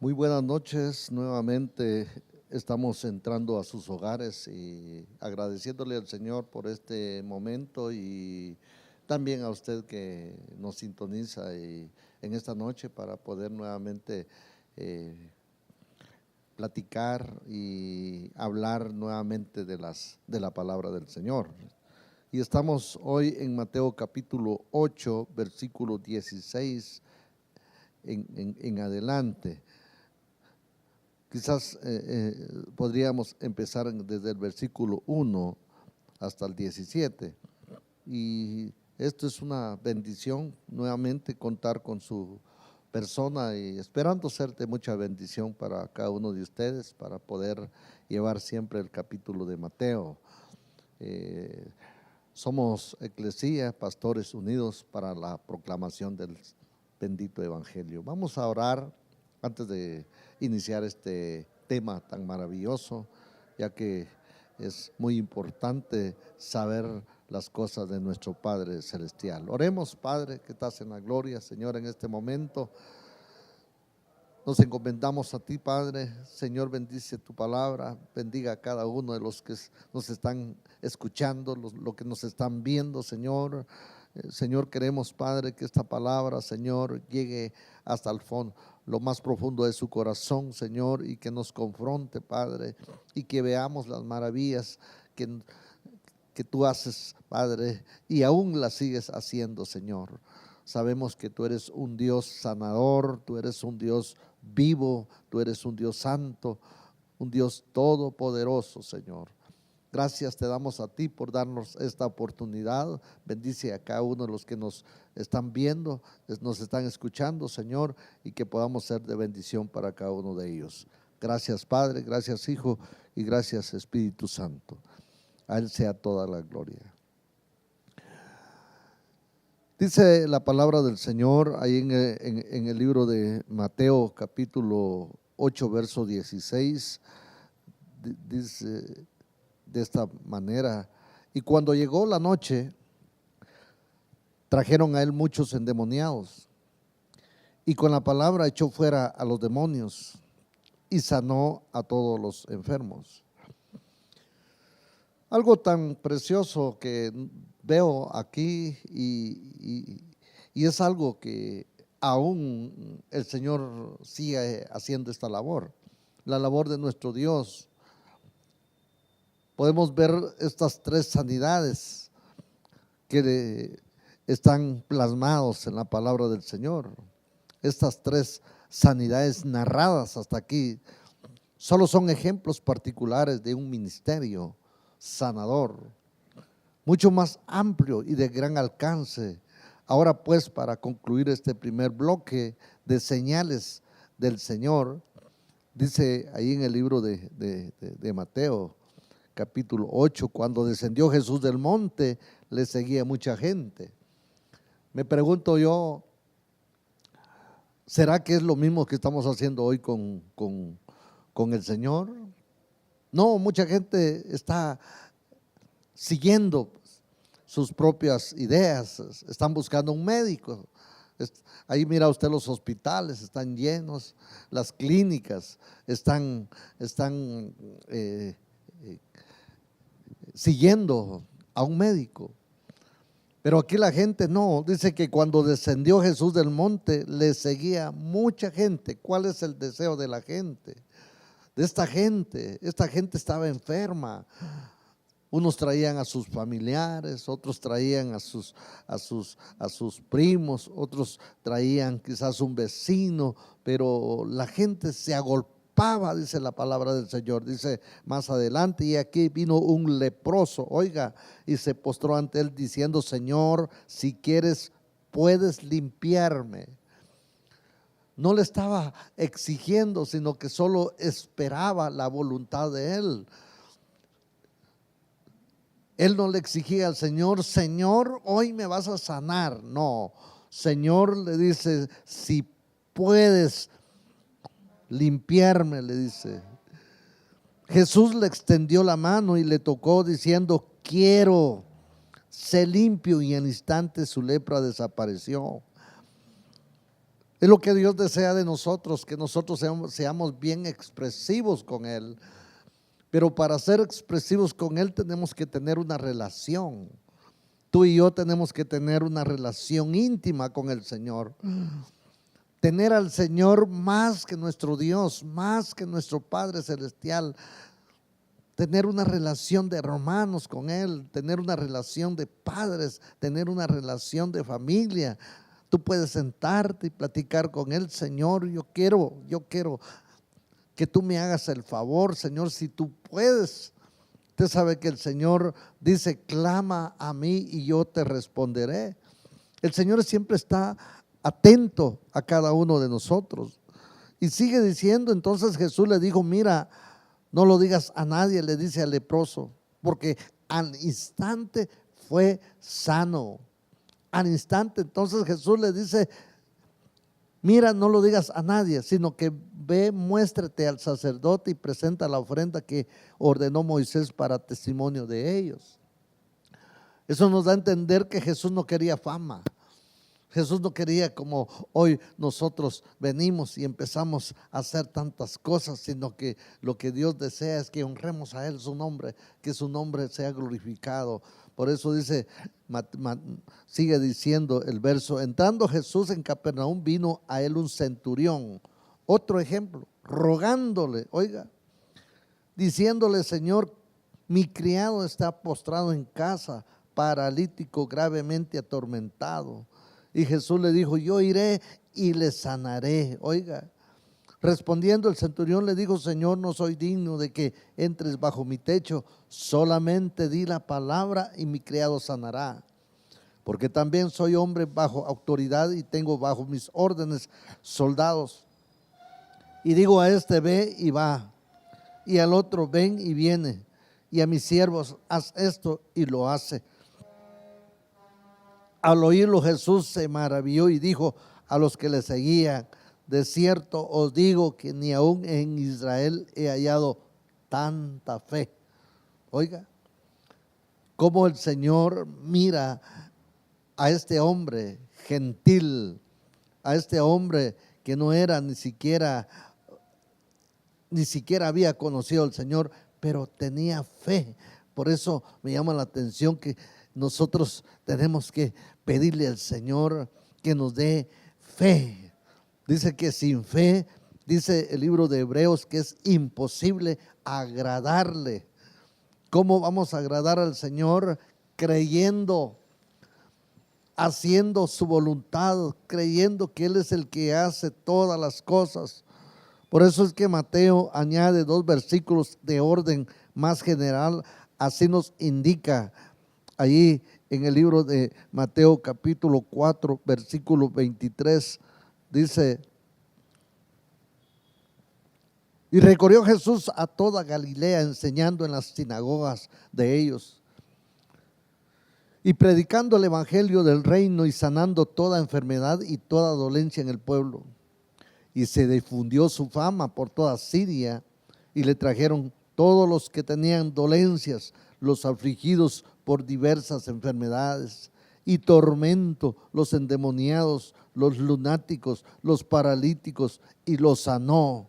Muy buenas noches, nuevamente estamos entrando a sus hogares y agradeciéndole al Señor por este momento y también a usted que nos sintoniza en esta noche para poder nuevamente eh, platicar y hablar nuevamente de la palabra del Señor. Y estamos hoy en Mateo capítulo 8, versículo 16 en adelante. Quizás podríamos empezar desde el versículo 1 hasta el 17. Y esto es una bendición, nuevamente contar con su persona y esperando ser de mucha bendición para cada uno de ustedes, para poder llevar siempre el capítulo de Mateo. Somos Eclesía, Pastores Unidos para la proclamación del bendito Evangelio. Vamos a orar antes de iniciar este tema tan maravilloso, ya que es muy importante saber las cosas de nuestro Padre Celestial. Oremos, Padre, que estás en la gloria, Señor, en este momento. Nos encomendamos a ti, Padre. Señor, bendice tu palabra, bendiga a cada uno de los que nos están escuchando, lo que nos están viendo, Señor. Señor, queremos, Padre, que esta palabra, Señor, llegue hasta el fondo, lo más profundo de su corazón, Señor, y que nos confronte, Padre, y que veamos las maravillas que tú haces, Padre, y aún las sigues haciendo, Señor. Sabemos que tú eres un Dios sanador, tú eres un Dios vivo, tú eres un Dios santo, un Dios todopoderoso, Señor. Gracias te damos a ti por darnos esta oportunidad. Bendice a cada uno de los que nos están viendo, nos están escuchando, Señor, y que podamos ser de bendición para cada uno de ellos. Gracias, Padre, gracias, Hijo, y gracias, Espíritu Santo. A Él sea toda la gloria. Dice la palabra del Señor ahí en el libro de Mateo capítulo 8 verso 16, dice de esta manera: y cuando llegó la noche, trajeron a él muchos endemoniados, y con la palabra echó fuera a los demonios, y sanó a todos los enfermos. Algo tan precioso que veo aquí y es algo que aún el Señor sigue haciendo esta labor, la labor de nuestro Dios. Podemos ver estas tres sanidades que están plasmados en la palabra del Señor. Estas tres sanidades narradas hasta aquí solo son ejemplos particulares de un ministerio sanador, mucho más amplio y de gran alcance. Ahora pues, para concluir este primer bloque de señales del Señor, dice ahí en el libro de Mateo, capítulo 8, cuando descendió Jesús del monte, le seguía mucha gente. Me pregunto yo, ¿será que es lo mismo que estamos haciendo hoy con el Señor? No, mucha gente está siguiendo sus propias ideas, están buscando un médico. Ahí mira usted, los hospitales están llenos, las clínicas están siguiendo a un médico. Pero aquí la gente no, dice que cuando descendió Jesús del monte le seguía mucha gente. ¿Cuál es el deseo de la gente? De esta gente estaba enferma. Unos traían a sus familiares, otros traían a sus primos, otros traían quizás un vecino, pero la gente se agolpaba, dice la palabra del Señor. Dice más adelante: y aquí vino un leproso, oiga, y se postró ante él diciendo: Señor, si quieres, puedes limpiarme. No le estaba exigiendo, sino que solo esperaba la voluntad de él. Él no le exigía al Señor: Señor, hoy me vas a sanar. No, Señor, le dice: si puedes limpiarme, le dice. Jesús le extendió la mano y le tocó diciendo: quiero, sé limpio, y en instante su lepra desapareció. Es lo que Dios desea de nosotros, que nosotros seamos bien expresivos con Él. Pero para ser expresivos con Él tenemos que tener una relación. Tú y yo tenemos que tener una relación íntima con el Señor. Tener al Señor más que nuestro Dios, más que nuestro Padre Celestial. Tener una relación de hermanos con Él, tener una relación de padres, tener una relación de familia. Tú puedes sentarte y platicar con Él. Señor, yo quiero que tú me hagas el favor, Señor, si tú puedes. Usted sabe que el Señor dice, clama a mí y yo te responderé. El Señor siempre está atento a cada uno de nosotros. Y sigue diciendo, entonces Jesús le dijo, mira, no lo digas a nadie, le dice al leproso, porque al instante fue sano. Al instante, entonces Jesús le dice, mira, no lo digas a nadie, sino que ve, muéstrate al sacerdote y presenta la ofrenda que ordenó Moisés para testimonio de ellos. Eso nos da a entender que Jesús no quería fama. Jesús no quería como hoy nosotros venimos y empezamos a hacer tantas cosas, sino que lo que Dios desea es que honremos a Él su nombre, que su nombre sea glorificado. Por eso dice, sigue diciendo el verso, entrando Jesús en Capernaum vino a él un centurión, otro ejemplo, rogándole, oiga, diciéndole, Señor, mi criado está postrado en casa, paralítico, gravemente atormentado. Y Jesús le dijo, yo iré y le sanaré. Oiga, respondiendo el centurión le dijo, Señor, no soy digno de que entres bajo mi techo, solamente di la palabra y mi criado sanará. Porque también soy hombre bajo autoridad y tengo bajo mis órdenes soldados. Y digo a este, ve y va, y al otro, ven y viene, y a mis siervos, haz esto y lo hace. Al oírlo Jesús se maravilló y dijo a los que le seguían, de cierto os digo que ni aún en Israel he hallado tanta fe. Oiga, cómo el Señor mira a este hombre gentil, a este hombre que no era ni siquiera había conocido al Señor, pero tenía fe. Por eso me llama la atención que nosotros tenemos que pedirle al Señor que nos dé fe. Dice que sin fe, dice el libro de Hebreos, que es imposible agradarle. ¿Cómo vamos a agradar al Señor? Creyendo, haciendo su voluntad, creyendo que Él es el que hace todas las cosas. Por eso es que Mateo añade 2 versículos de orden más general, así nos indica allí en el libro de Mateo capítulo 4 versículo 23, dice, y recorrió Jesús a toda Galilea enseñando en las sinagogas de ellos y predicando el evangelio del reino y sanando toda enfermedad y toda dolencia en el pueblo. Y se difundió su fama por toda Siria y le trajeron todos los que tenían dolencias, los afligidos por diversas enfermedades y tormento, los endemoniados, los lunáticos, los paralíticos, y los sanó.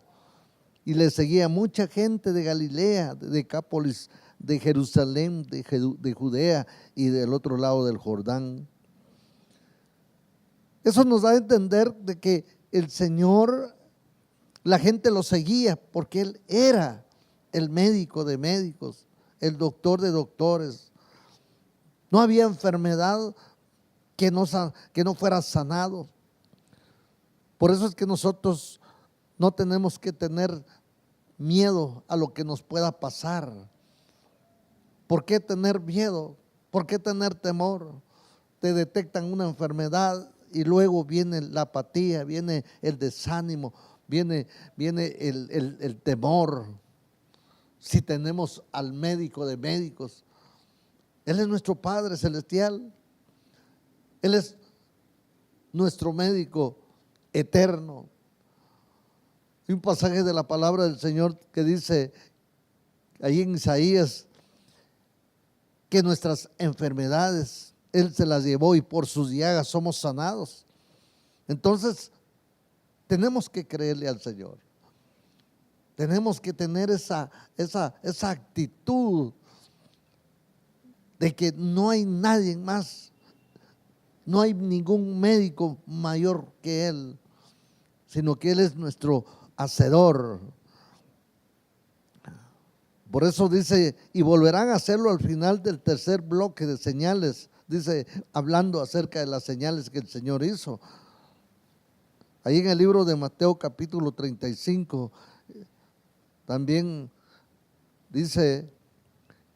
Y le seguía mucha gente de Galilea, de Decápolis, de Jerusalén, de Judea y del otro lado del Jordán. Eso nos da a entender de que el Señor, la gente lo seguía porque Él era el médico de médicos, el doctor de doctores. No había enfermedad que no fuera sanado. Por eso es que nosotros no tenemos que tener miedo a lo que nos pueda pasar. ¿Por qué tener miedo? ¿Por qué tener temor? Te detectan una enfermedad y luego viene la apatía, viene el desánimo, viene el temor. Si tenemos al médico de médicos, Él es nuestro Padre Celestial, Él es nuestro médico eterno. Hay un pasaje de la palabra del Señor que dice ahí en Isaías que nuestras enfermedades Él se las llevó y por sus llagas somos sanados. Entonces Tenemos que creerle al Señor. Tenemos que tener esa actitud de que no hay nadie más, no hay ningún médico mayor que Él, sino que Él es nuestro hacedor. Por eso dice, y volverán a hacerlo al final del tercer bloque de señales, dice, hablando acerca de las señales que el Señor hizo. Ahí en el libro de Mateo capítulo 35, también dice,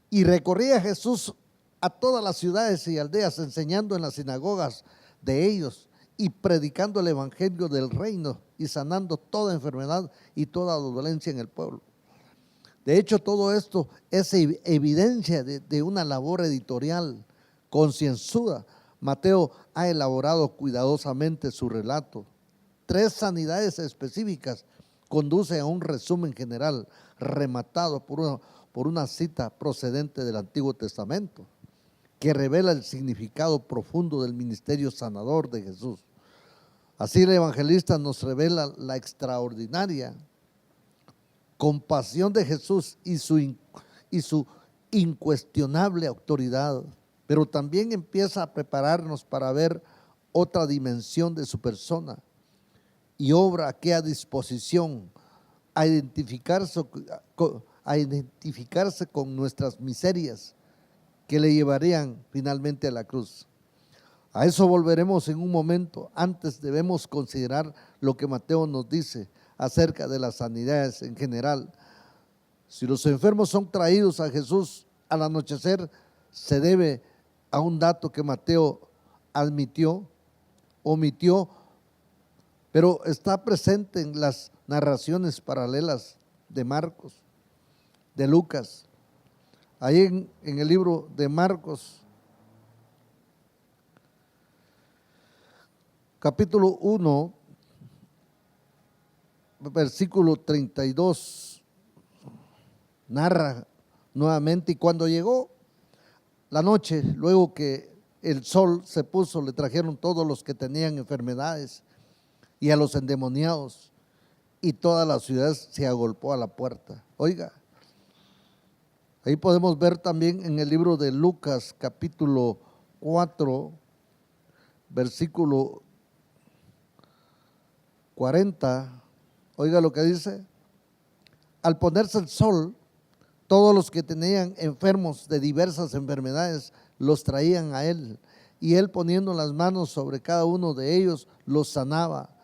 y recorría Jesús a todas las ciudades y aldeas, enseñando en las sinagogas de ellos y predicando el evangelio del reino y sanando toda enfermedad y toda dolencia en el pueblo. De hecho, todo esto es evidencia de una labor editorial concienzuda. Mateo ha elaborado cuidadosamente su relato. 3 sanidades específicas conducen a un resumen general rematado por una cita procedente del Antiguo Testamento que revela el significado profundo del ministerio sanador de Jesús. Así el evangelista nos revela la extraordinaria compasión de Jesús y su incuestionable autoridad, pero también empieza a prepararnos para ver otra dimensión de su persona y obra aquí a disposición a identificarse con nuestras miserias que le llevarían finalmente a la cruz. A eso volveremos en un momento. Antes debemos considerar lo que Mateo nos dice acerca de las sanidades en general. Si los enfermos son traídos a Jesús al anochecer, se debe a un dato que Mateo omitió, pero está presente en las narraciones paralelas de Marcos, de Lucas. Ahí en el libro de Marcos, capítulo 1, versículo 32, narra nuevamente, y cuando llegó la noche, luego que el sol se puso, le trajeron todos los que tenían enfermedades y a los endemoniados, y toda la ciudad se agolpó a la puerta. Oiga, ahí podemos ver también en el libro de Lucas capítulo 4, versículo 40, oiga lo que dice: al ponerse el sol, todos los que tenían enfermos de diversas enfermedades los traían a él, y él, poniendo las manos sobre cada uno de ellos, los sanaba.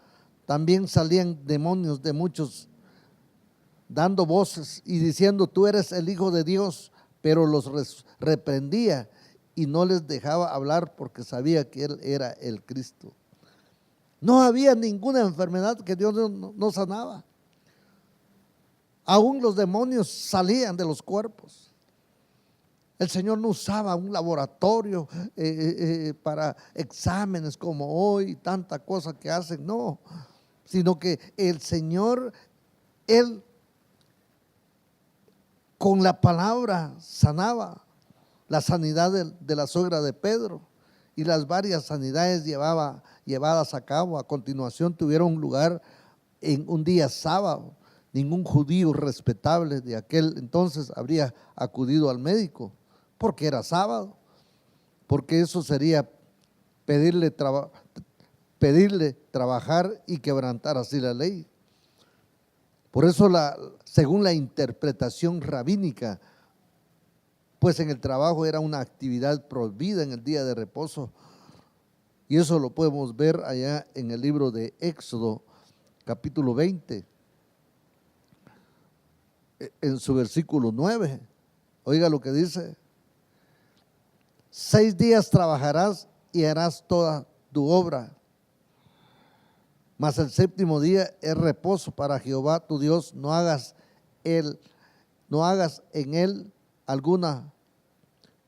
También salían demonios de muchos, dando voces y diciendo: tú eres el Hijo de Dios, pero los reprendía y no les dejaba hablar porque sabía que él era el Cristo. No había ninguna enfermedad que Dios no sanaba. Aún los demonios salían de los cuerpos. El Señor no usaba un laboratorio para exámenes como hoy, tanta cosa que hacen, no, sino que el Señor, Él con la palabra sanaba. La sanidad de la suegra de Pedro y las varias sanidades llevadas a cabo a continuación tuvieron lugar en un día sábado. Ningún judío respetable de aquel entonces habría acudido al médico porque era sábado, porque eso sería pedirle trabajar y quebrantar así la ley. Por eso, según la interpretación rabínica, pues en el trabajo era una actividad prohibida en el día de reposo, y eso lo podemos ver allá en el libro de Éxodo capítulo 20, en su versículo 9. Oiga lo que dice: 6 días trabajarás y harás toda tu obra, mas el séptimo día es reposo para Jehová tu Dios. No hagas en él alguna,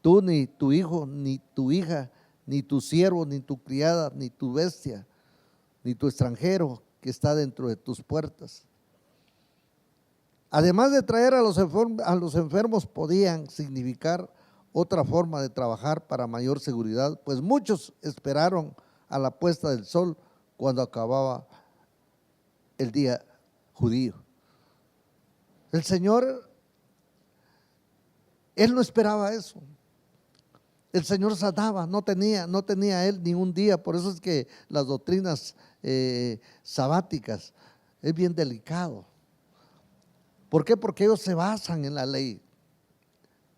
tú ni tu hijo, ni tu hija, ni tu siervo, ni tu criada, ni tu bestia, ni tu extranjero que está dentro de tus puertas. Además de traer a los enfermos, podían significar otra forma de trabajar para mayor seguridad, pues muchos esperaron a la puesta del sol cuando acababa el día judío. El Señor, Él no esperaba eso. El Señor sanaba, no tenía Él ni un día. Por eso es que las doctrinas sabáticas es bien delicado. ¿Por qué? Porque ellos se basan en la ley.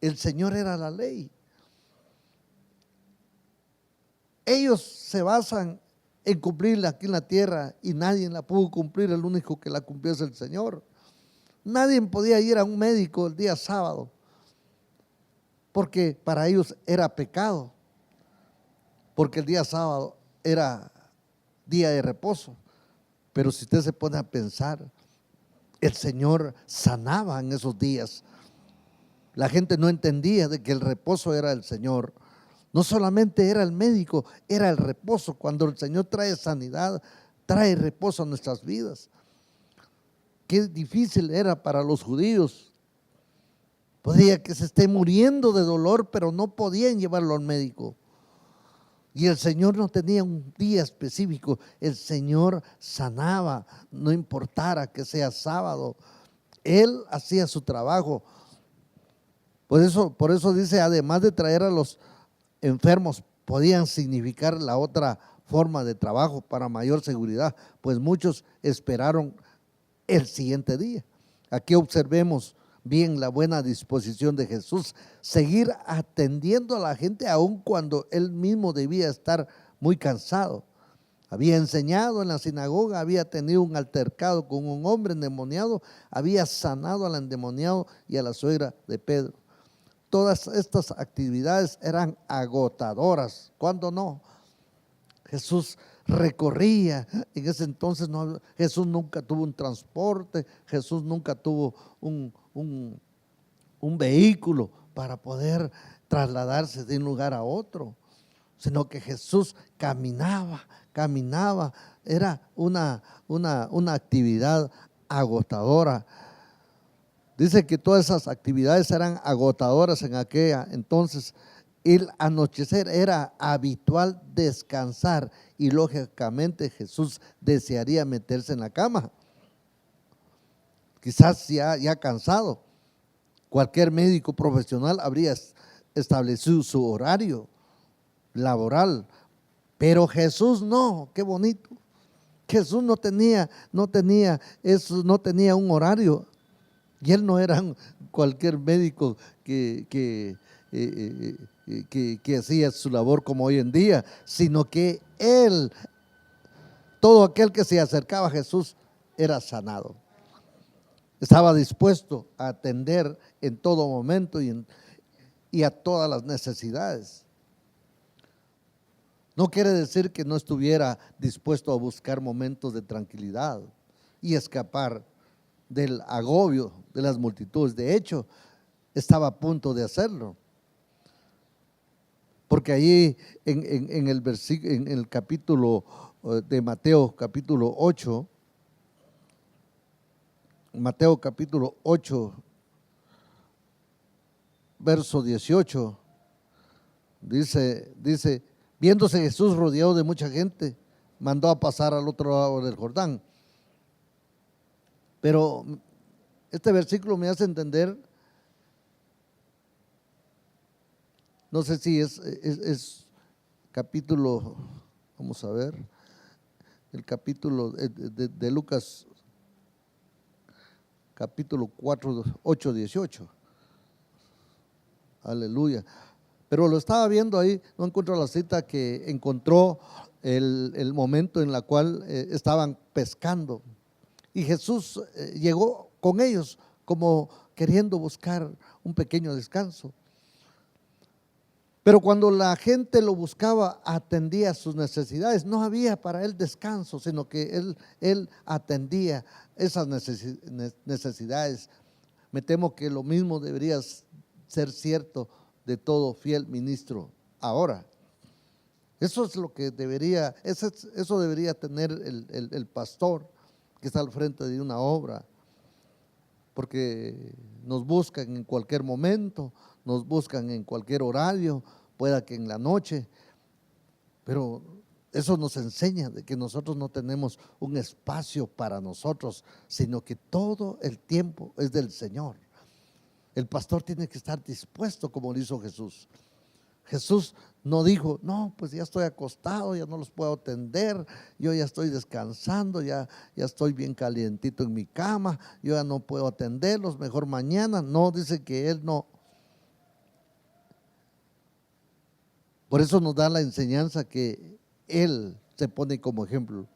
El Señor era la ley. Ellos se basan en cumplirla aquí en la tierra y nadie la pudo cumplir. El único que la cumplió es el Señor. Nadie podía ir a un médico el día sábado, porque para ellos era pecado, porque el día sábado era día de reposo. Pero si usted se pone a pensar, el Señor sanaba en esos días. La gente no entendía de que el reposo era el Señor. No solamente era el médico, era el reposo. Cuando el Señor trae sanidad, trae reposo a nuestras vidas. Qué difícil era para los judíos. Podría que se esté muriendo de dolor, pero no podían llevarlo al médico. Y el Señor no tenía un día específico. El Señor sanaba, no importara que sea sábado. Él hacía su trabajo. Por eso dice, además de traer a los enfermos, podían significar la otra forma de trabajo para mayor seguridad, pues muchos esperaron el siguiente día. Aquí observemos bien la buena disposición de Jesús, seguir atendiendo a la gente aun cuando él mismo debía estar muy cansado. Había enseñado en la sinagoga, había tenido un altercado con un hombre endemoniado, había sanado al endemoniado y a la suegra de Pedro. Todas estas actividades eran agotadoras. ¿Cuándo no? Jesús recorría, en ese entonces Jesús nunca tuvo un transporte, Jesús nunca tuvo un vehículo para poder trasladarse de un lugar a otro, sino que Jesús caminaba, era una actividad agotadora. Dice que todas esas actividades eran agotadoras en aquella entonces. El anochecer era habitual descansar y lógicamente Jesús desearía meterse en la cama, quizás ya cansado. Cualquier médico profesional habría establecido su horario laboral, pero Jesús no. Qué bonito. Jesús no tenía eso, no tenía un horario. Y él no era cualquier médico que hacía su labor como hoy en día, sino que él, todo aquel que se acercaba a Jesús era sanado. Estaba dispuesto a atender en todo momento y a todas las necesidades. No quiere decir que no estuviera dispuesto a buscar momentos de tranquilidad y escapar del agobio de las multitudes. De hecho, estaba a punto de hacerlo, porque ahí en el capítulo de Mateo, capítulo 8, verso 18, dice, viéndose Jesús rodeado de mucha gente, mandó a pasar al otro lado del Jordán. Pero este versículo me hace entender, no sé si es capítulo, vamos a ver, el capítulo de Lucas, capítulo 4, 8, 18. Aleluya. Pero lo estaba viendo ahí, no encuentro la cita, que encontró el momento en la cual estaban pescando. Y Jesús llegó con ellos como queriendo buscar un pequeño descanso. Pero cuando la gente lo buscaba, atendía sus necesidades. No había para él descanso, sino que él atendía esas necesidades. Me temo que lo mismo debería ser cierto de todo fiel ministro ahora. Eso es lo que debería, eso debería tener el pastor que está al frente de una obra, porque nos buscan en cualquier momento, nos buscan en cualquier horario, pueda que en la noche, pero Eso nos enseña de que nosotros no tenemos un espacio para nosotros, sino que todo el tiempo es del Señor. El pastor tiene que estar dispuesto como lo hizo Jesús. Jesús no dijo, no, pues ya estoy acostado, ya no los puedo atender, yo ya estoy descansando, ya estoy bien calientito en mi cama, yo ya no puedo atenderlos, mejor mañana. No, dice que Él no. Por eso nos da la enseñanza que Él se pone como ejemplo.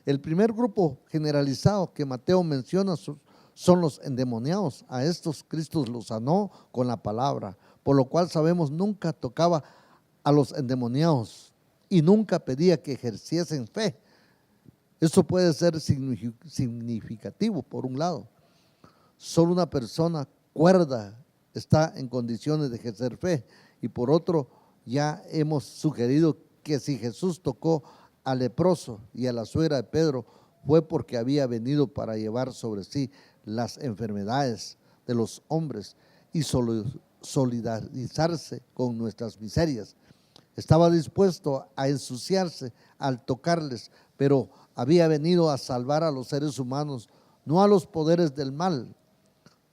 El primer grupo generalizado que Mateo menciona son los endemoniados. A estos Cristo los sanó con la palabra, por lo cual sabemos nunca tocaba a los endemoniados y nunca pedía que ejerciesen fe. Eso puede ser significativo por un lado. Solo una persona cuerda está en condiciones de ejercer fe, y por otro, ya hemos sugerido que si Jesús tocó al leproso y a la suegra de Pedro, fue porque había venido para llevar sobre sí las enfermedades de los hombres y solidarizarse con nuestras miserias. Estaba dispuesto a ensuciarse al tocarles, pero había venido a salvar a los seres humanos, no a los poderes del mal.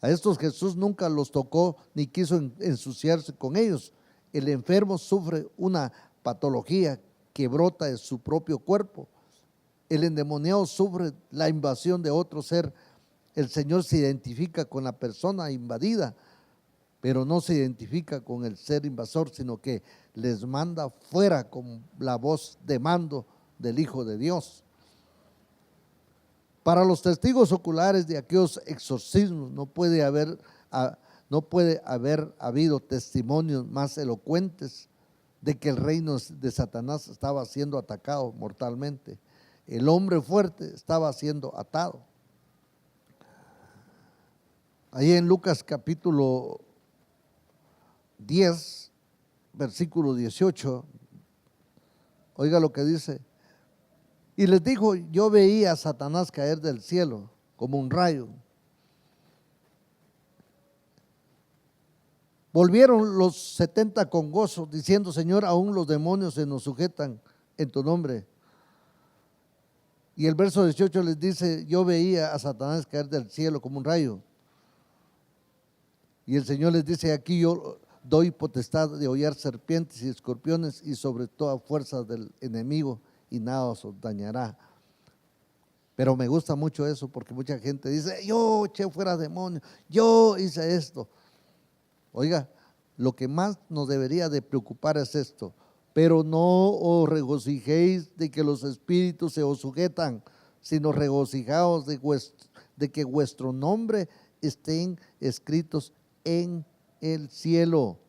A estos Jesús nunca los tocó ni quiso ensuciarse con ellos. El enfermo sufre una patología que brota de su propio cuerpo. El endemoniado sufre la invasión de otro ser. El Señor se identifica con la persona invadida, pero no se identifica con el ser invasor, sino que les manda fuera con la voz de mando del Hijo de Dios. Para los testigos oculares de aquellos exorcismos no puede haber habido testimonios más elocuentes de que el reino de Satanás estaba siendo atacado mortalmente. El hombre fuerte estaba siendo atado. Ahí en Lucas capítulo 10, versículo 18, oiga lo que dice. Y les dijo, yo veía a Satanás caer del cielo como un rayo. Volvieron los 70 con gozo, diciendo, Señor, aún los demonios se nos sujetan en tu nombre. Y el verso 18 les dice, yo veía a Satanás caer del cielo como un rayo. Y el Señor les dice, aquí yo doy potestad de hollar serpientes y escorpiones y sobre toda fuerza del enemigo, y nada os dañará. Pero me gusta mucho eso, porque mucha gente dice, yo eché fuera demonios, yo hice esto. Oiga, lo que más nos debería de preocupar es esto: pero no os regocijéis de que los espíritus se os sujetan, sino regocijaos de que vuestro nombre estén escritos en el cielo.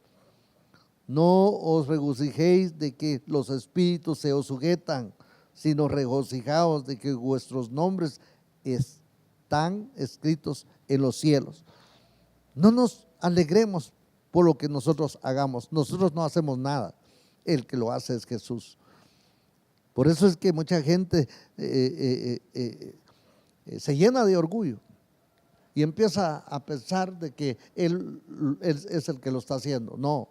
No os regocijéis de que los espíritus se os sujetan, sino regocijaos de que vuestros nombres están escritos en los cielos. No nos alegremos por lo que nosotros hagamos. Nosotros no hacemos nada. El que lo hace es Jesús. Por eso es que mucha gente se llena de orgullo y empieza a pensar de que él es el que lo está haciendo. No,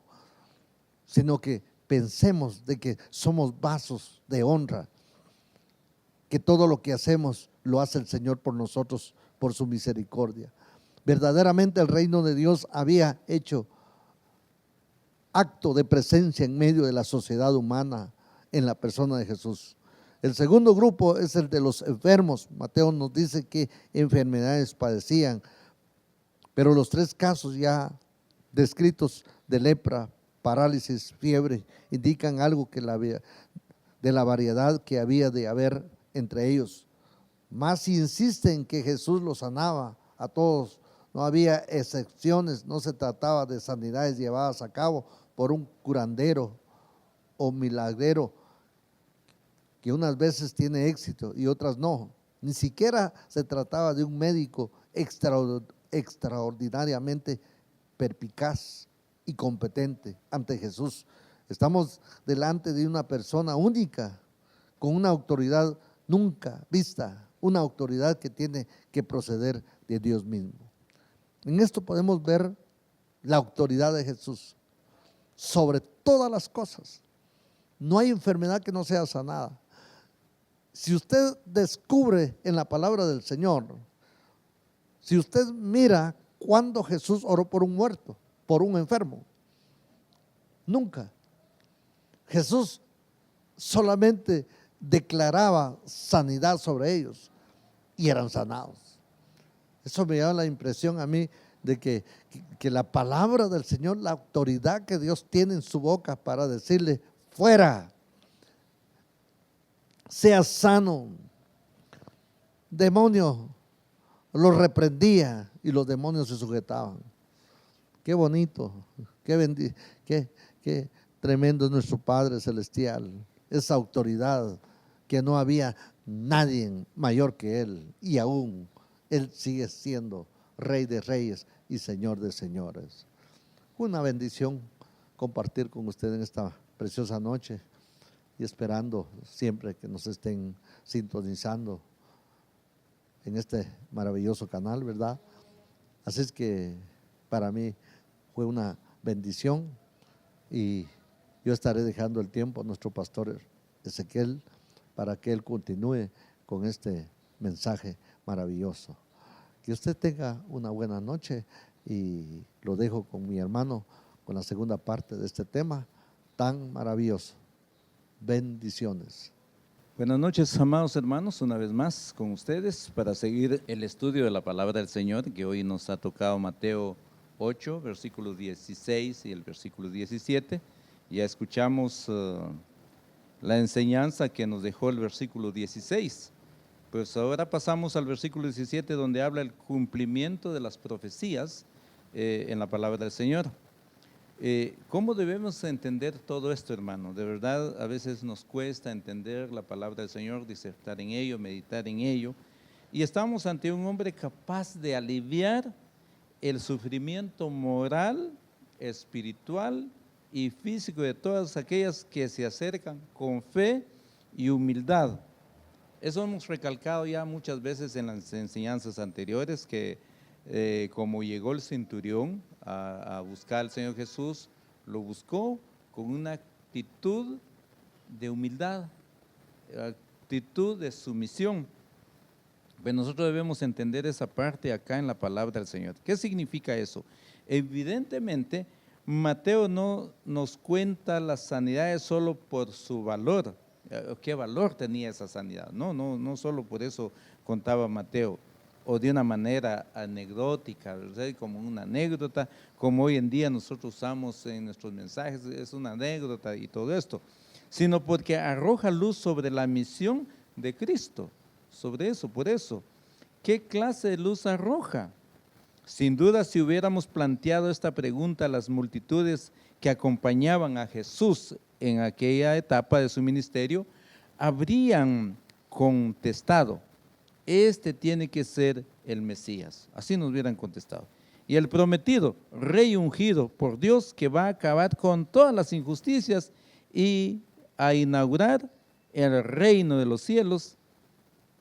sino que pensemos de que somos vasos de honra, que todo lo que hacemos lo hace el Señor por nosotros, por su misericordia. Verdaderamente el reino de Dios había hecho acto de presencia en medio de la sociedad humana en la persona de Jesús. El segundo grupo es el de los enfermos. Mateo nos dice que enfermedades padecían, pero los tres casos ya descritos de lepra, parálisis, fiebre, indican algo que de la variedad que había de haber entre ellos. Más si insisten que Jesús los sanaba a todos, no había excepciones, no se trataba de sanidades llevadas a cabo por un curandero o milagrero que unas veces tiene éxito y otras no. Ni siquiera se trataba de un médico extraordinariamente perspicaz y competente ante Jesús. Estamos delante de una persona única, con una autoridad nunca vista, una autoridad que tiene que proceder de Dios mismo. En esto podemos ver la autoridad de Jesús sobre todas las cosas. No hay enfermedad que no sea sanada. Si usted descubre en la palabra del Señor, si usted mira cuando Jesús oró por un muerto, por un enfermo, nunca. Jesús solamente declaraba sanidad sobre ellos y eran sanados. Eso me da la impresión a mí de que la palabra del Señor, la autoridad que Dios tiene en su boca para decirle, fuera, sea sano. Demonio los reprendía y los demonios se sujetaban. Qué bonito, qué tremendo es nuestro Padre Celestial. Esa autoridad que no había nadie mayor que Él, y aún Él sigue siendo Rey de Reyes y Señor de Señores. Una bendición compartir con usted en esta preciosa noche y esperando siempre que nos estén sintonizando en este maravilloso canal, ¿verdad? Así es que para mí fue una bendición y yo estaré dejando el tiempo a nuestro pastor Ezequiel para que él continúe con este mensaje maravilloso. Que usted tenga una buena noche y lo dejo con mi hermano con la segunda parte de este tema tan maravilloso. Bendiciones. Buenas noches, amados hermanos, una vez más con ustedes para seguir el estudio de la palabra del Señor, que hoy nos ha tocado Mateo 8, versículo 16 y el versículo 17. Ya escuchamos la enseñanza que nos dejó el versículo 16. Pues ahora pasamos al versículo 17, donde habla el cumplimiento de las profecías en la palabra del Señor. ¿Cómo debemos entender todo esto, hermano? De verdad, a veces nos cuesta entender la palabra del Señor, disertar en ello, meditar en ello, y estamos ante un hombre capaz de aliviar el sufrimiento moral, espiritual y físico de todas aquellas que se acercan con fe y humildad. Eso hemos recalcado ya muchas veces en las enseñanzas anteriores, que como llegó el centurión a buscar al Señor Jesús, lo buscó con una actitud de humildad, actitud de sumisión. Pues nosotros debemos entender esa parte acá en la palabra del Señor. ¿Qué significa eso? Evidentemente, Mateo no nos cuenta las sanidades solo por su valor. ¿Qué valor tenía esa sanidad? No solo por eso contaba Mateo, o de una manera anecdótica, ¿verdad? Como una anécdota, como hoy en día nosotros usamos en nuestros mensajes, es una anécdota y todo esto, sino porque arroja luz sobre la misión de Cristo, sobre eso. Por eso, ¿qué clase de luz arroja? Sin duda, si hubiéramos planteado esta pregunta a las multitudes que acompañaban a Jesús en aquella etapa de su ministerio, habrían contestado: este tiene que ser el Mesías. Así nos hubieran contestado. Y el prometido, rey ungido por Dios, que va a acabar con todas las injusticias y a inaugurar el reino de los cielos.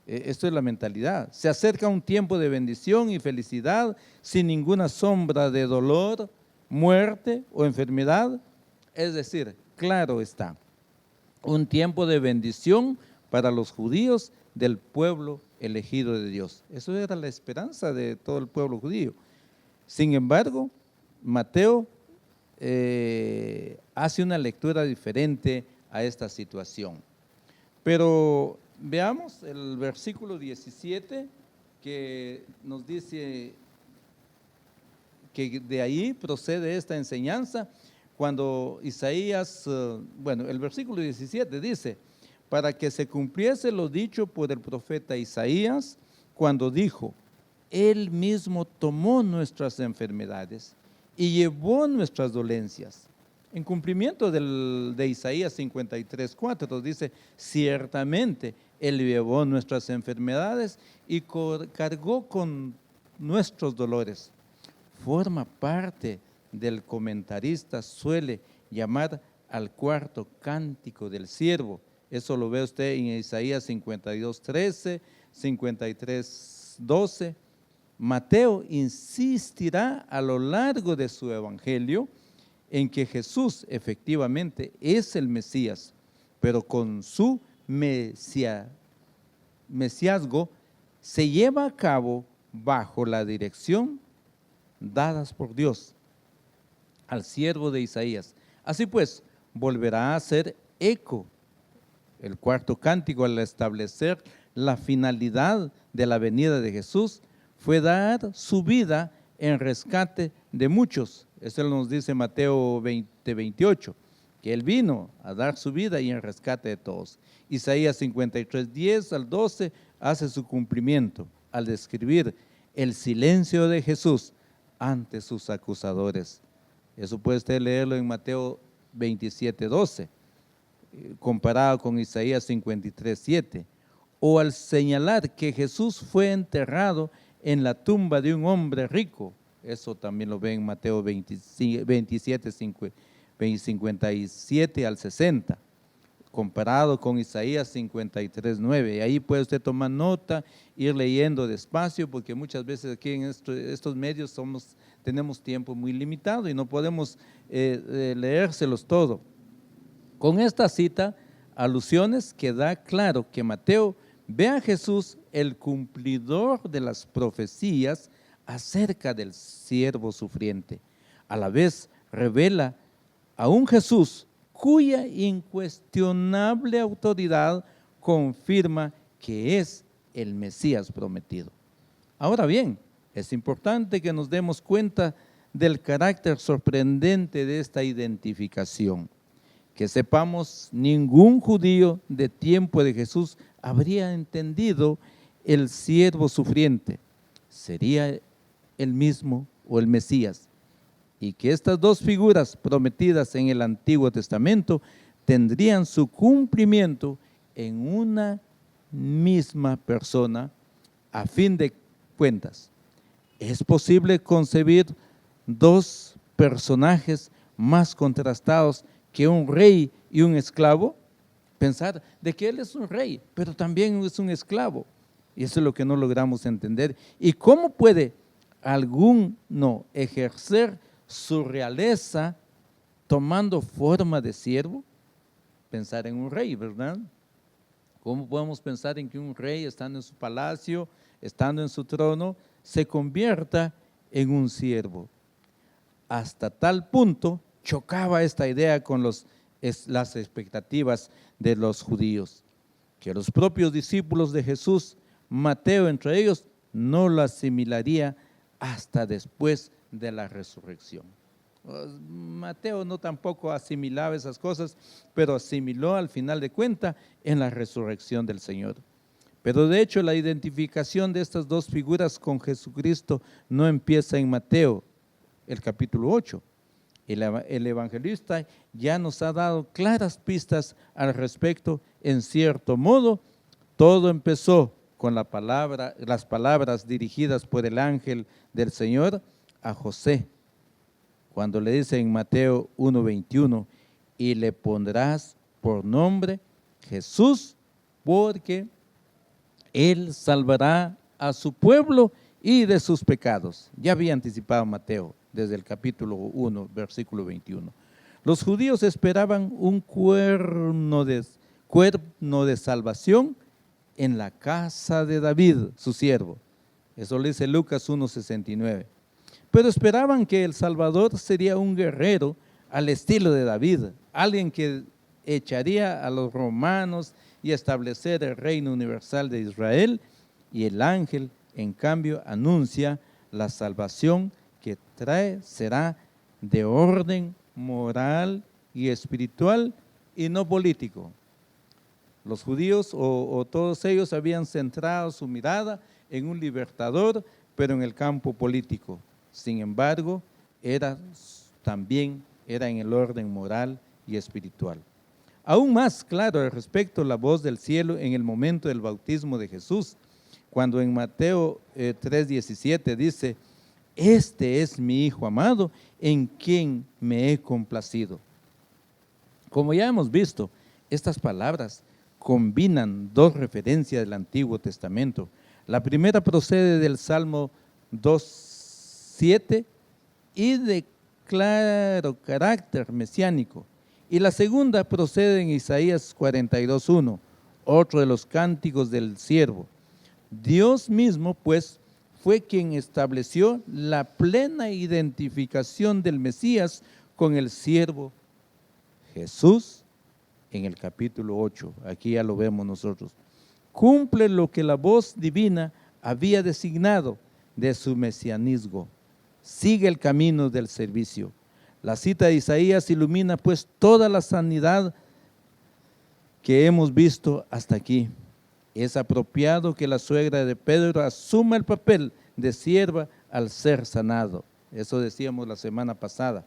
Esto es la mentalidad. Se acerca un tiempo de bendición y felicidad sin ninguna sombra de dolor, muerte o enfermedad. Es decir, claro está, un tiempo de bendición para los judíos del pueblo elegido de Dios. Eso era la esperanza de todo el pueblo judío. Sin embargo, Mateo hace una lectura diferente a esta situación. Pero veamos el versículo 17, que nos dice que de ahí procede esta enseñanza, cuando Isaías, el versículo 17 dice: para que se cumpliese lo dicho por el profeta Isaías, cuando dijo: Él mismo tomó nuestras enfermedades y llevó nuestras dolencias. En cumplimiento de Isaías 53:4 dice: ciertamente Él llevó nuestras enfermedades y cargó con nuestros dolores. Forma parte del comentarista, suele llamar al cuarto cántico del siervo. Eso lo ve usted en Isaías 52:13, 53:12. Mateo insistirá a lo largo de su evangelio en que Jesús efectivamente es el Mesías, pero con su mesianismo mesiazgo se lleva a cabo bajo la dirección dadas por Dios al siervo de Isaías. Así pues, volverá a ser eco el cuarto cántico al establecer la finalidad de la venida de Jesús, fue dar su vida en rescate de muchos. Eso nos dice Mateo 28, que Él vino a dar su vida y en rescate de todos. Isaías 53, 10 al 12 hace su cumplimiento al describir el silencio de Jesús ante sus acusadores. Eso puede usted leerlo en Mateo 27, 12, comparado con Isaías 53, 7. O al señalar que Jesús fue enterrado en la tumba de un hombre rico. Eso también lo ve en Mateo 27, 57 al 60, comparado con Isaías 53, 9. Y ahí puede usted tomar nota, ir leyendo despacio, porque muchas veces aquí en estos medios tenemos tiempo muy limitado y no podemos leérselos todo. Con esta cita, alusiones, queda claro que Mateo ve a Jesús el cumplidor de las profecías acerca del siervo sufriente. A la vez revela a un Jesús cuya incuestionable autoridad confirma que es el Mesías prometido. Ahora bien, es importante que nos demos cuenta del carácter sorprendente de esta identificación. Que sepamos, ningún judío de tiempo de Jesús habría entendido el siervo sufriente. Sería el mismo o el Mesías. Y que estas dos figuras prometidas en el Antiguo Testamento tendrían su cumplimiento en una misma persona. A fin de cuentas, ¿es posible concebir dos personajes más contrastados que un rey y un esclavo? Pensar de que él es un rey, pero también es un esclavo. Y eso es lo que no logramos entender. ¿Y cómo puede alguno ejercer su realeza tomando forma de siervo? Pensar en un rey, ¿verdad? ¿Cómo podemos pensar en que un rey, estando en su palacio, estando en su trono, se convierta en un siervo? Hasta tal punto chocaba esta idea con las expectativas de los judíos, que los propios discípulos de Jesús, Mateo entre ellos, no lo asimilaría hasta después de la resurrección. Mateo no tampoco asimilaba esas cosas, pero asimiló al final de cuentas en la resurrección del Señor. Pero de hecho la identificación de estas dos figuras con Jesucristo no empieza en Mateo, el capítulo 8. El evangelista ya nos ha dado claras pistas al respecto. En cierto modo, todo empezó con las palabras dirigidas por el ángel del Señor a José, cuando le dice en Mateo 1:21, y le pondrás por nombre Jesús, porque él salvará a su pueblo y de sus pecados. Ya había anticipado Mateo desde el capítulo 1, versículo 21. Los judíos esperaban un cuerno de salvación en la casa de David, su siervo. Eso lo dice Lucas 1:69. Pero esperaban que el Salvador sería un guerrero al estilo de David, alguien que echaría a los romanos y establecer el reino universal de Israel, y el ángel, en cambio, anuncia la salvación que trae será de orden moral y espiritual y no político. Los judíos o todos ellos habían centrado su mirada en un libertador, pero en el campo político. Sin embargo, también era en el orden moral y espiritual. Aún más claro al respecto la voz del cielo en el momento del bautismo de Jesús, cuando en Mateo 3:17 dice: este es mi Hijo amado, en quien me he complacido. Como ya hemos visto, estas palabras combinan dos referencias del Antiguo Testamento. La primera procede del Salmo 2:7 y de claro carácter mesiánico. Y la segunda procede en Isaías 42:1, otro de los cánticos del siervo. Dios mismo, pues, fue quien estableció la plena identificación del Mesías con el siervo Jesús en el capítulo 8. Aquí ya lo vemos nosotros. Cumple lo que la voz divina había designado de su mesianismo. Sigue el camino del servicio. La cita de Isaías ilumina pues toda la sanidad que hemos visto hasta aquí. Es apropiado que la suegra de Pedro asuma el papel de sierva al ser sanado. Eso decíamos la semana pasada,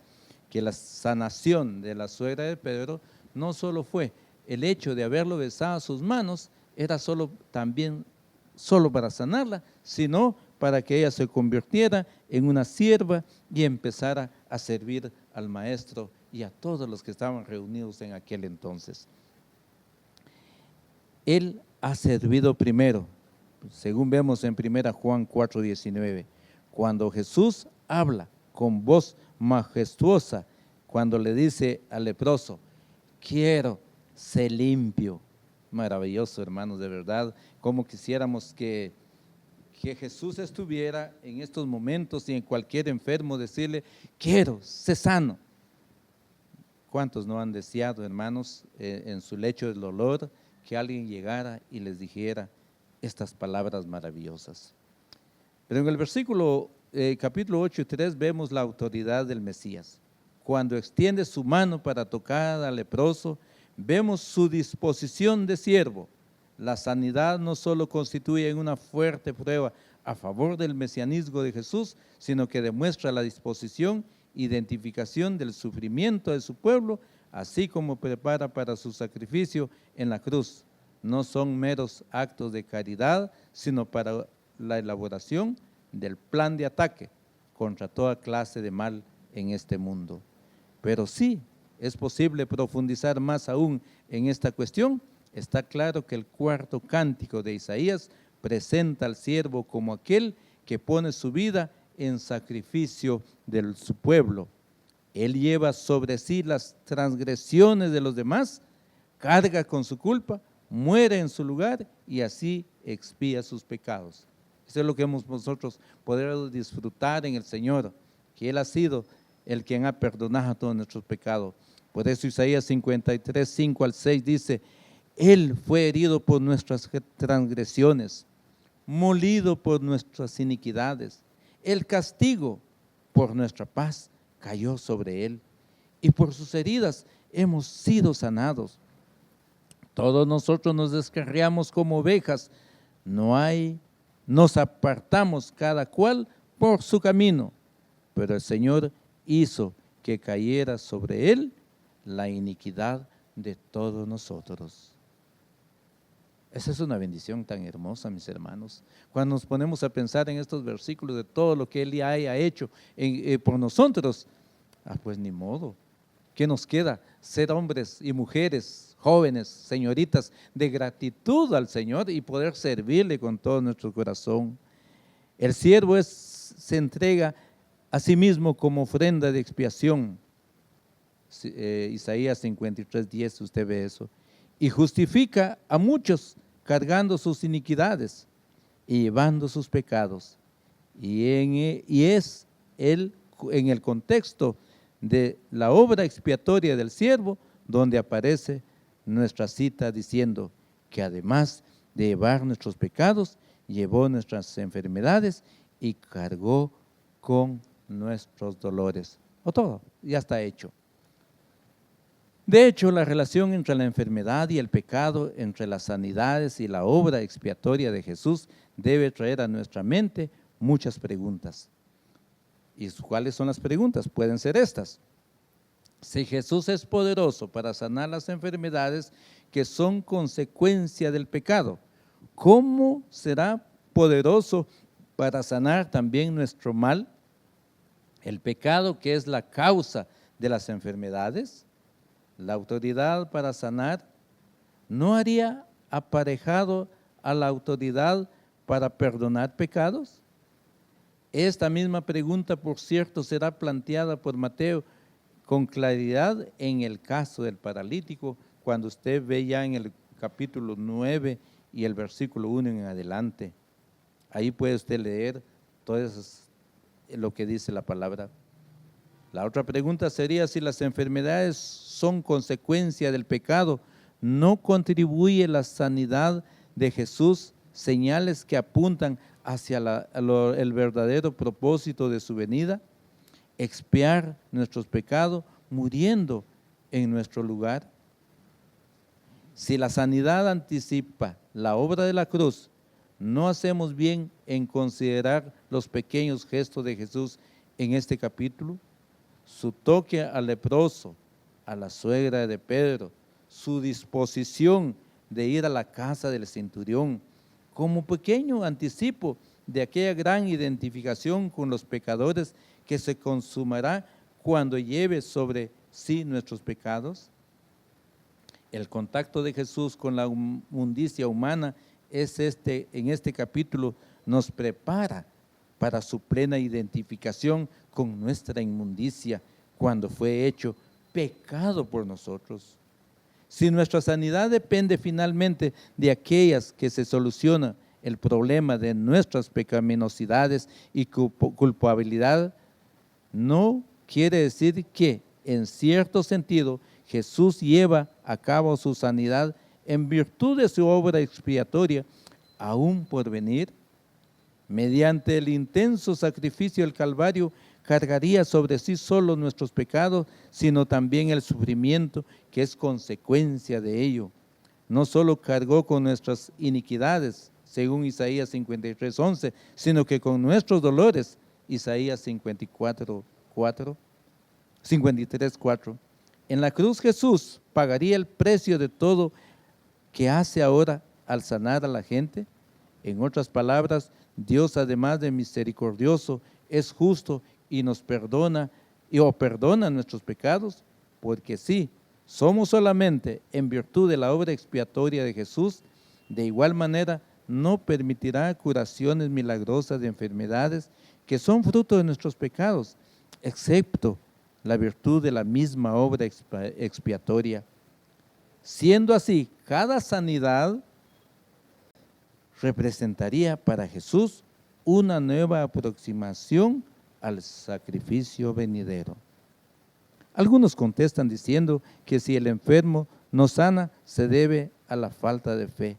que la sanación de la suegra de Pedro no solo fue el hecho de haberlo besado a sus manos, era también solo para sanarla, sino para que ella se convirtiera en una sierva y empezara a servir al maestro y a todos los que estaban reunidos en aquel entonces. Él ha servido primero, según vemos en 1 Juan 4:19, cuando Jesús habla con voz majestuosa, cuando le dice al leproso, quiero ser limpio. Maravilloso, hermanos, de verdad, como quisiéramos que Jesús estuviera en estos momentos y en cualquier enfermo decirle, quiero ser sano. ¿Cuántos no han deseado, hermanos, en su lecho del dolor, que alguien llegara y les dijera estas palabras maravillosas? Pero en el versículo capítulo 8:3 vemos la autoridad del Mesías. Cuando extiende su mano para tocar al leproso, vemos su disposición de siervo. La sanidad no solo constituye una fuerte prueba a favor del mesianismo de Jesús, sino que demuestra la disposición, identificación del sufrimiento de su pueblo, así como prepara para su sacrificio en la cruz. No son meros actos de caridad, sino para la elaboración del plan de ataque contra toda clase de mal en este mundo. Pero sí, es posible profundizar más aún en esta cuestión. Está claro que el cuarto cántico de Isaías presenta al siervo como aquel que pone su vida en sacrificio de su pueblo. Él lleva sobre sí las transgresiones de los demás, carga con su culpa, muere en su lugar y así expía sus pecados. Eso es lo que hemos nosotros podido disfrutar en el Señor, que Él ha sido el quien ha perdonado todos nuestros pecados. Por eso Isaías 53, 5 al 6 dice, Él fue herido por nuestras transgresiones, molido por nuestras iniquidades. El castigo por nuestra paz cayó sobre Él, y por sus heridas hemos sido sanados. Todos nosotros nos descarriamos como ovejas, nos apartamos cada cual por su camino, pero el Señor hizo que cayera sobre Él la iniquidad de todos nosotros. Esa es una bendición tan hermosa, mis hermanos. Cuando nos ponemos a pensar en estos versículos de todo lo que Él ya haya hecho por nosotros, pues ni modo. ¿Qué nos queda? Ser hombres y mujeres, jóvenes, señoritas, de gratitud al Señor y poder servirle con todo nuestro corazón. El siervo se entrega a sí mismo como ofrenda de expiación. Isaías 53, 10, usted ve eso. Y justifica a muchos cargando sus iniquidades y llevando sus pecados. Y es él en el contexto de la obra expiatoria del siervo donde aparece nuestra cita diciendo que además de llevar nuestros pecados, llevó nuestras enfermedades y cargó con nuestros dolores. O todo, ya está hecho. De hecho, la relación entre la enfermedad y el pecado, entre las sanidades y la obra expiatoria de Jesús, debe traer a nuestra mente muchas preguntas. ¿Y cuáles son las preguntas? Pueden ser estas. Si Jesús es poderoso para sanar las enfermedades que son consecuencia del pecado, ¿cómo será poderoso para sanar también nuestro mal? El pecado, que es la causa de las enfermedades, la autoridad para sanar, ¿no haría aparejado a la autoridad para perdonar pecados? Esta misma pregunta, por cierto, será planteada por Mateo con claridad en el caso del paralítico, cuando usted ve ya en el capítulo 9 y el versículo 1 en adelante. Ahí puede usted leer todo eso, lo que dice la palabra. La otra pregunta sería si las enfermedades son consecuencia del pecado. ¿No contribuye la sanidad de Jesús señales que apuntan hacia el verdadero propósito de su venida? Expiar nuestros pecados muriendo en nuestro lugar. Si la sanidad anticipa la obra de la cruz, no hacemos bien en considerar los pequeños gestos de Jesús en este capítulo. Su toque al leproso, a la suegra de Pedro, su disposición de ir a la casa del centurión, como pequeño anticipo de aquella gran identificación con los pecadores que se consumará cuando lleve sobre sí nuestros pecados. El contacto de Jesús con la inmundicia humana en este capítulo nos prepara para su plena identificación con nuestra inmundicia cuando fue hecho pecado por nosotros. Si nuestra sanidad depende finalmente de aquellas que se soluciona el problema de nuestras pecaminosidades y culpabilidad, no quiere decir que, en cierto sentido, Jesús lleva a cabo su sanidad en virtud de su obra expiatoria, aún por venir. Mediante el intenso sacrificio del Calvario, cargaría sobre sí solo nuestros pecados, sino también el sufrimiento que es consecuencia de ello. No solo cargó con nuestras iniquidades, según Isaías 53:11, sino que con nuestros dolores, Isaías 53:4. En la cruz Jesús pagaría el precio de todo que hace ahora al sanar a la gente. En otras palabras, Dios, además de misericordioso, es justo y nos perdona perdona nuestros pecados, porque sí, somos solamente en virtud de la obra expiatoria de Jesús. De igual manera, no permitirá curaciones milagrosas de enfermedades que son fruto de nuestros pecados, excepto la virtud de la misma obra expiatoria. Siendo así, cada sanidad representaría para Jesús una nueva aproximación al sacrificio venidero. Algunos contestan diciendo que si el enfermo no sana, se debe a la falta de fe,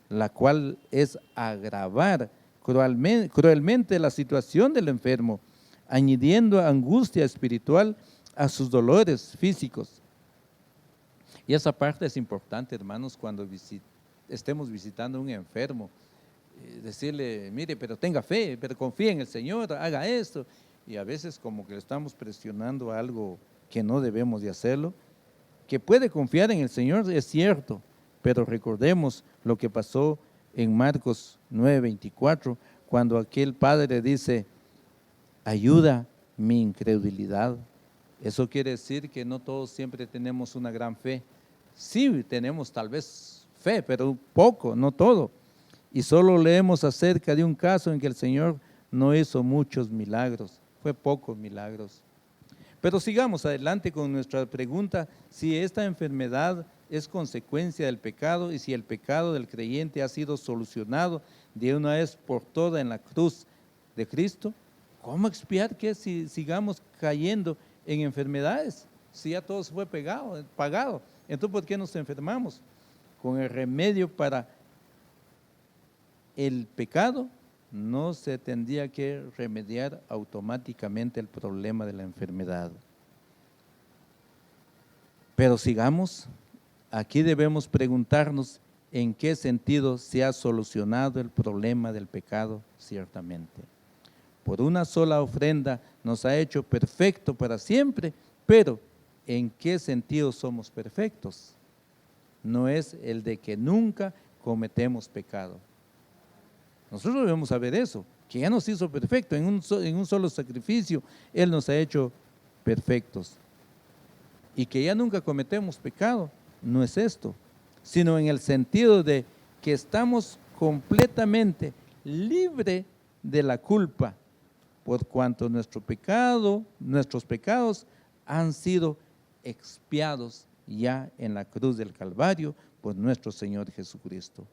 la cual es agravar cruelmente la situación del enfermo, añadiendo angustia espiritual a sus dolores físicos. Y esa parte es importante, hermanos, cuando estemos visitando a un enfermo, decirle, mire, pero tenga fe, pero confíe en el Señor, haga esto. Y a veces como que le estamos presionando a algo que no debemos de hacerlo. Que puede confiar en el Señor, es cierto, pero recordemos lo que pasó en Marcos 9:24, cuando aquel padre dice, ayuda mi incredulidad. Eso quiere decir que no todos siempre tenemos una gran fe. Sí, tenemos tal vez fe, pero poco, no todo. Y solo leemos acerca de un caso en que el Señor no hizo muchos milagros, fue pocos milagros. Pero sigamos adelante con nuestra pregunta, si esta enfermedad es consecuencia del pecado y si el pecado del creyente ha sido solucionado de una vez por todas en la cruz de Cristo, ¿cómo expiar que si sigamos cayendo en enfermedades? Si ya todo fue pagado, entonces ¿por qué nos enfermamos? Con el remedio para el pecado no se tendría que remediar automáticamente el problema de la enfermedad. Pero sigamos, aquí debemos preguntarnos en qué sentido se ha solucionado el problema del pecado ciertamente. Por una sola ofrenda nos ha hecho perfecto para siempre, pero ¿en qué sentido somos perfectos? No es el de que nunca cometemos pecado. Nosotros debemos saber eso, que ya nos hizo perfectos, en un solo sacrificio Él nos ha hecho perfectos. Y que ya nunca cometemos pecado, no es esto, sino en el sentido de que estamos completamente libres de la culpa, por cuanto nuestros pecados han sido expiados ya en la cruz del Calvario por nuestro Señor Jesucristo.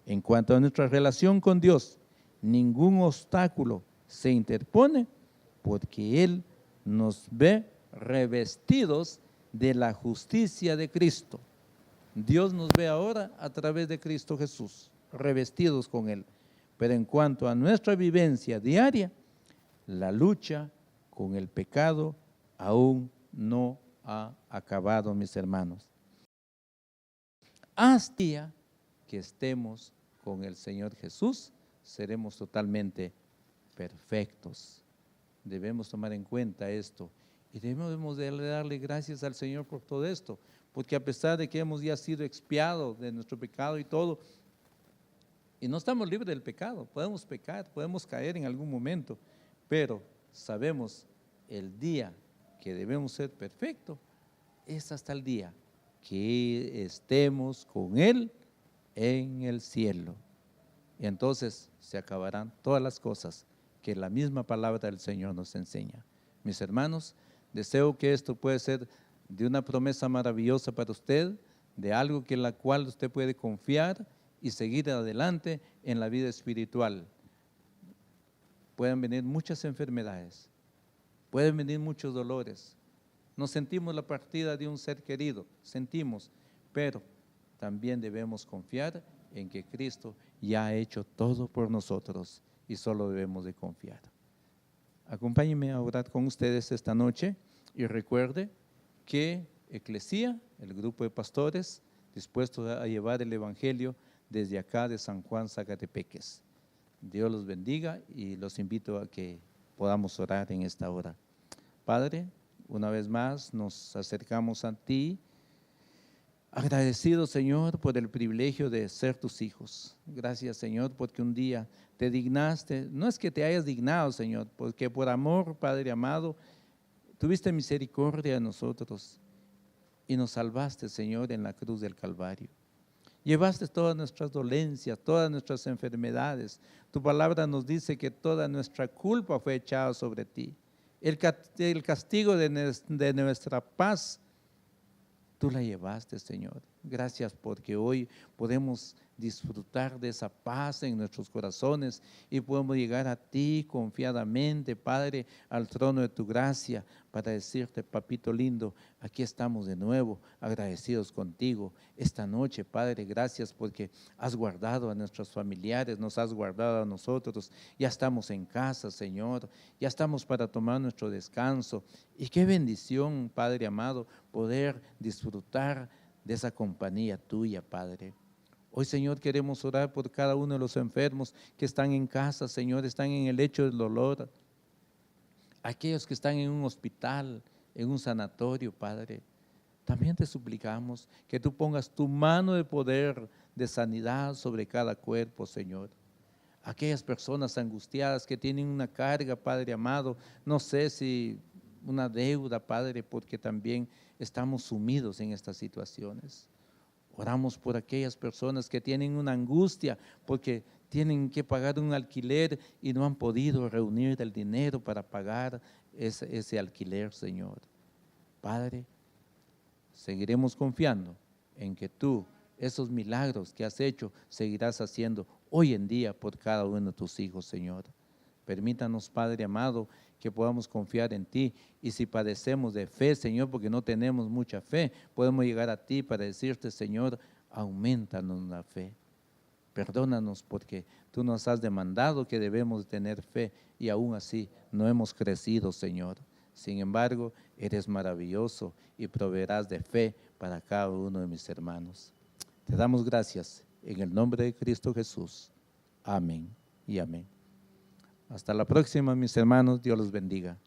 En cuanto a nuestra relación con Dios, ningún obstáculo se interpone porque Él nos ve revestidos de la justicia de Cristo. Dios nos ve ahora a través de Cristo Jesús, revestidos con Él. Pero en cuanto a nuestra vivencia diaria, la lucha con el pecado aún no ha acabado, mis hermanos. Hasta que estemos con el Señor Jesús, seremos totalmente perfectos. Debemos tomar en cuenta esto y debemos de darle gracias al Señor por todo esto, porque a pesar de que hemos ya sido expiados de nuestro pecado y todo, y no estamos libres del pecado, podemos pecar, podemos caer en algún momento, pero sabemos el día que debemos ser perfectos es hasta el día que estemos con Él en el cielo. Y entonces se acabarán todas las cosas que la misma palabra del Señor nos enseña. Mis hermanos, deseo que esto pueda ser de una promesa maravillosa para usted, de algo que en la cual usted puede confiar y seguir adelante en la vida espiritual. Pueden venir muchas enfermedades, pueden venir muchos dolores. Nos sentimos la partida de un ser querido, sentimos, pero también debemos confiar en que Cristo ya ha hecho todo por nosotros y solo debemos de confiar. Acompáñenme a orar con ustedes esta noche y recuerde que Eclesía, el grupo de pastores, dispuestos a llevar el Evangelio desde acá de San Juan, Zacatepeques. Dios los bendiga y los invito a que podamos orar en esta hora. Padre, una vez más nos acercamos a ti, agradecido, Señor, por el privilegio de ser tus hijos. Gracias, Señor, porque un día te dignaste, no es que te hayas dignado, Señor, porque por amor, Padre amado, tuviste misericordia de nosotros y nos salvaste, Señor, en la cruz del Calvario. Llevaste todas nuestras dolencias, todas nuestras enfermedades. Tu palabra nos dice que toda nuestra culpa fue echada sobre ti. El castigo de nuestra paz, tú la llevaste, Señor. Gracias porque hoy podemos disfrutar de esa paz en nuestros corazones y podemos llegar a ti confiadamente, Padre, al trono de tu gracia para decirte, papito lindo, aquí estamos de nuevo, agradecidos contigo. Esta noche, Padre, gracias porque has guardado a nuestros familiares, nos has guardado a nosotros. Ya estamos en casa, Señor, ya estamos para tomar nuestro descanso. Y qué bendición, Padre amado, poder disfrutar de esa compañía tuya, Padre. Hoy, Señor, queremos orar por cada uno de los enfermos que están en casa, Señor, están en el lecho del dolor. Aquellos que están en un hospital, en un sanatorio, Padre. También te suplicamos que tú pongas tu mano de poder, de sanidad sobre cada cuerpo, Señor. Aquellas personas angustiadas que tienen una carga, Padre amado, no sé si una deuda, Padre, porque también estamos sumidos en estas situaciones. Oramos por aquellas personas que tienen una angustia porque tienen que pagar un alquiler y no han podido reunir el dinero para pagar ese alquiler, Señor. Padre, seguiremos confiando en que tú, esos milagros que has hecho, seguirás haciendo hoy en día por cada uno de tus hijos, Señor. Permítanos, Padre amado, que podamos confiar en ti. Y si padecemos de fe, Señor, porque no tenemos mucha fe, podemos llegar a ti para decirte, Señor, aumentanos la fe. Perdónanos porque tú nos has demandado que debemos tener fe y aún así no hemos crecido, Señor. Sin embargo, eres maravilloso y proveerás de fe para cada uno de mis hermanos. Te damos gracias en el nombre de Cristo Jesús. Amén y amén. Hasta la próxima, mis hermanos. Dios los bendiga.